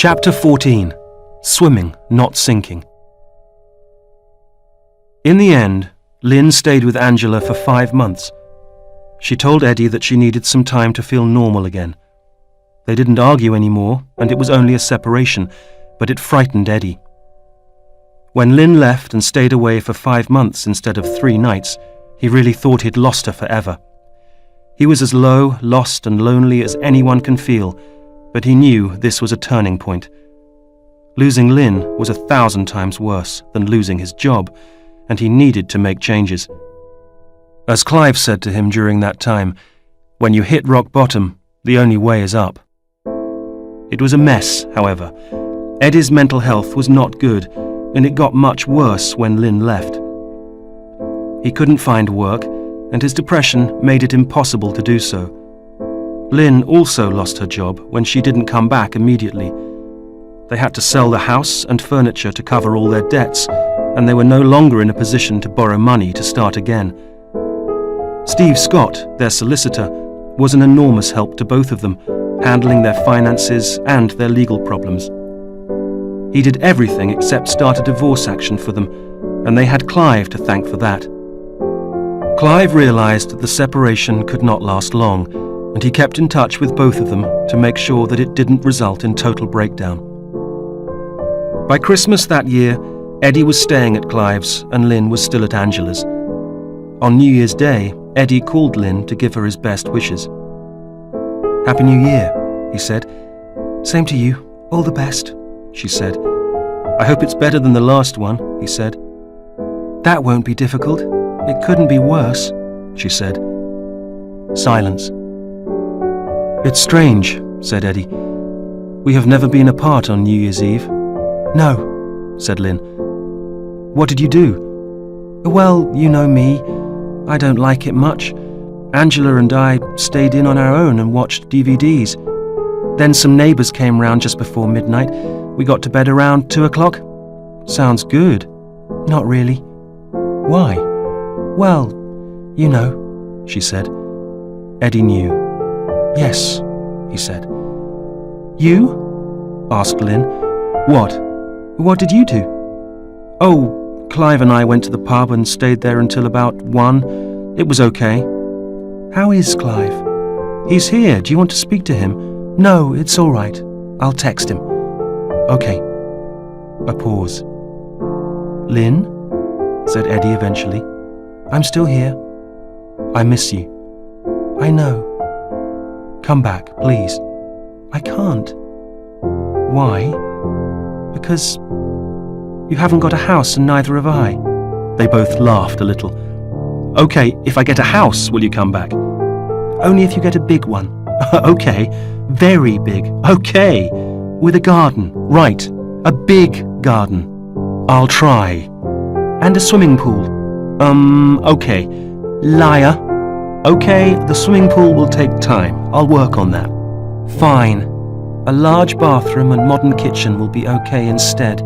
Chapter 14. Swimming, Not Sinking. In the end, Lynn stayed with Angela for 5 months. She told Eddie that she needed some time to feel normal again. They didn't argue anymore, and it was only a separation, but it frightened Eddie. When Lynn left and stayed away for 5 months instead of 3 nights, he really thought he'd lost her forever. He was as low, lost and lonely as anyone can feel, but he knew this was a turning point. Losing Lynn was 1,000 times worse than losing his job, and he needed to make changes. As Clive said to him during that time, when you hit rock bottom, the only way is up. It was a mess, however. Eddie's mental health was not good, and it got much worse when Lynn left. He couldn't find work, and his depression made it impossible to do so. Lynn also lost her job when she didn't come back immediately. They had to sell the house and furniture to cover all their debts, and they were no longer in a position to borrow money to start again. Steve Scott, their solicitor, was an enormous help to both of them, handling their finances and their legal problems. He did everything except start a divorce action for them, and they had Clive to thank for that. Clive realized that the separation could not last long, and he kept in touch with both of them to make sure that it didn't result in total breakdown. By Christmas that year, Eddie was staying at Clive's and Lynn was still at Angela's. On New Year's Day, Eddie called Lynn to give her his best wishes. "Happy New Year," he said. "Same to you. All the best," she said. "I hope it's better than the last one," he said. "That won't be difficult. It couldn't be worse," she said. Silence. "It's strange," said Eddie. "We have never been apart on New Year's Eve." "No," said Lynn. "What did you do?" "Well, you know me. I don't like it much. Angela and I stayed in on our own and watched DVDs. Then some neighbours came round just before midnight. We got to bed around 2 o'clock. Sounds good." "Not really." "Why?" "Well, you know," she said. Eddie knew. "Yes," he said. "You?" asked Lynn. "What? What did you do?" "Oh, Clive and I went to the pub and stayed there until about 1. It was okay." "How is Clive?" "He's here. Do you want to speak to him?" "No, it's all right. I'll text him." "Okay." A pause. "Lynn?" said Eddie eventually. "I'm still here." "I miss you." "I know." "Come back, please." "I can't." "Why?" "Because you haven't got a house and neither have I." They both laughed a little. "Okay, if I get a house, will you come back?" "Only if you get a big one." "Okay, very big. Okay, with a garden. Right, a big garden. I'll try. And a swimming pool." Okay. "Liar." "Okay, the swimming pool will take time. I'll work on that." "Fine. A large bathroom and modern kitchen will be okay instead."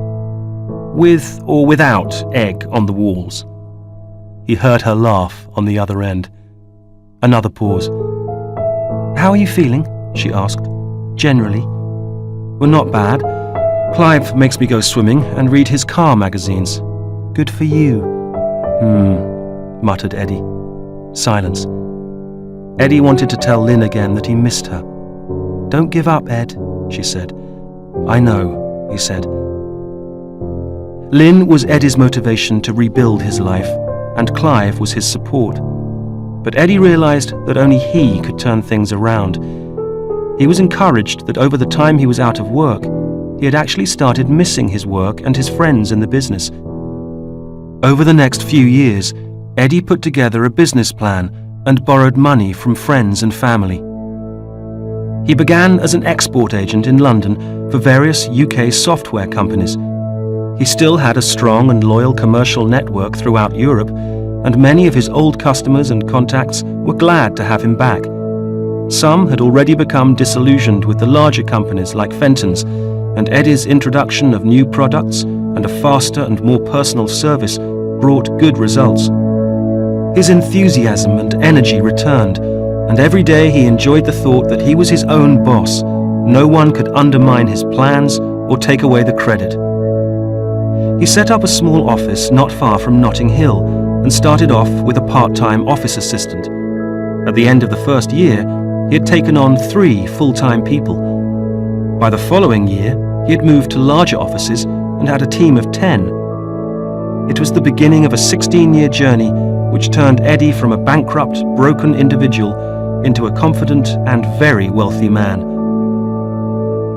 "With or without egg on the walls?" He heard her laugh on the other end. Another pause. "How are you feeling?" she asked. "Generally?" "Well, not bad. Clive makes me go swimming and read his car magazines." "Good for you." Muttered Eddie. Silence. Eddie wanted to tell Lynn again that he missed her. "Don't give up, Ed," she said. "I know," he said. Lynn was Eddie's motivation to rebuild his life, and Clive was his support. But Eddie realized that only he could turn things around. He was encouraged that over the time he was out of work, he had actually started missing his work and his friends in the business. Over the next few years, Eddie put together a business plan and borrowed money from friends and family. He began as an export agent in London for various UK software companies. He still had a strong and loyal commercial network throughout Europe, and many of his old customers and contacts were glad to have him back. Some had already become disillusioned with the larger companies like Fenton's, and Eddie's introduction of new products and a faster and more personal service brought good results. His enthusiasm and energy returned, and every day he enjoyed the thought that he was his own boss, No one could undermine his plans or take away the credit. He set up a small office not far from Notting Hill and started off with a part-time office assistant. At the end of the first year, he had taken on 3 full-time people. By the following year, he had moved to larger offices and had a team of 10. It was the beginning of a 16-year journey which turned Eddie from a bankrupt, broken individual into a confident and very wealthy man.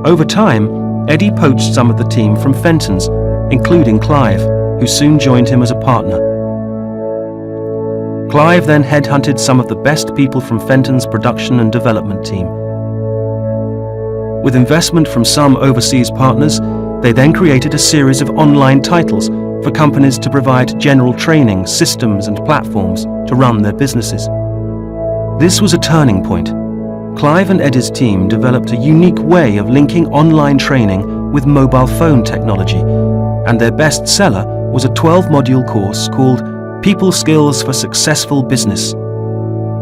Over time, Eddie poached some of the team from Fenton's, including Clive, who soon joined him as a partner. Clive then headhunted some of the best people from Fenton's production and development team. With investment from some overseas partners, they then created a series of online titles for companies to provide general training, systems and platforms to run their businesses. This was a turning point. Clive and Eddie's team developed a unique way of linking online training with mobile phone technology, and their best seller was a 12-module course called People Skills for Successful Business.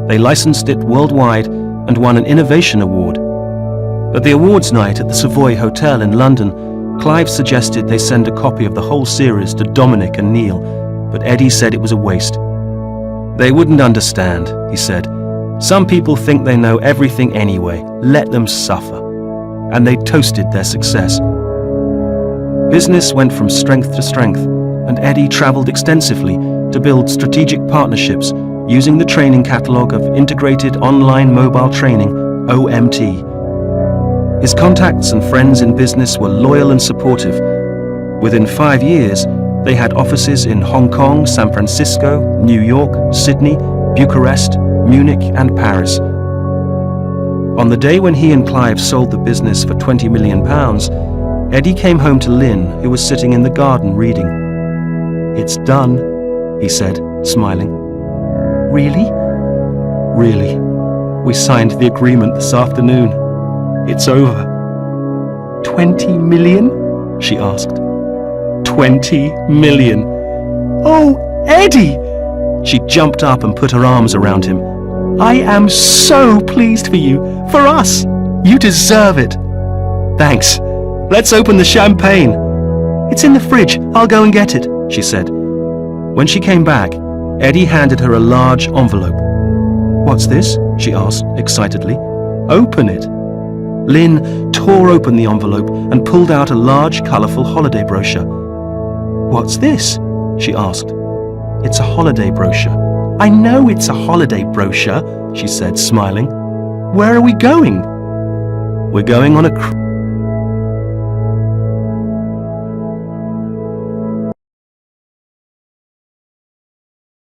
They licensed it worldwide and won an Innovation Award. At the awards night at the Savoy Hotel in London, Clive suggested they send a copy of the whole series to Dominic and Neil, but Eddie said it was a waste. They wouldn't understand, he said. Some people think they know everything anyway. Let them suffer. And they toasted their success. Business went from strength to strength, and Eddie travelled extensively to build strategic partnerships using the training catalogue of Integrated Online Mobile Training, OMT. His contacts and friends in business were loyal and supportive. Within 5 years, they had offices in Hong Kong, San Francisco, New York, Sydney, Bucharest, Munich and Paris. On the day when he and Clive sold the business for £20 million, Eddie came home to Lynn, who was sitting in the garden reading. "It's done," he said, smiling. "Really?" "Really. We signed the agreement this afternoon. It's over." "20 million?" she asked. 20 million. "Oh, Eddie!" She jumped up and put her arms around him. "I am so pleased for you, for us. You deserve it." "Thanks. Let's open the champagne." "It's in the fridge. I'll go and get it," she said. When she came back, Eddie handed her a large envelope. "What's this?" she asked excitedly. "Open it." Lynn tore open the envelope and pulled out a large, colourful holiday brochure. "What's this?" she asked. "It's a holiday brochure." "I know it's a holiday brochure," she said, smiling. "Where are we going?" "We're going on a cruise."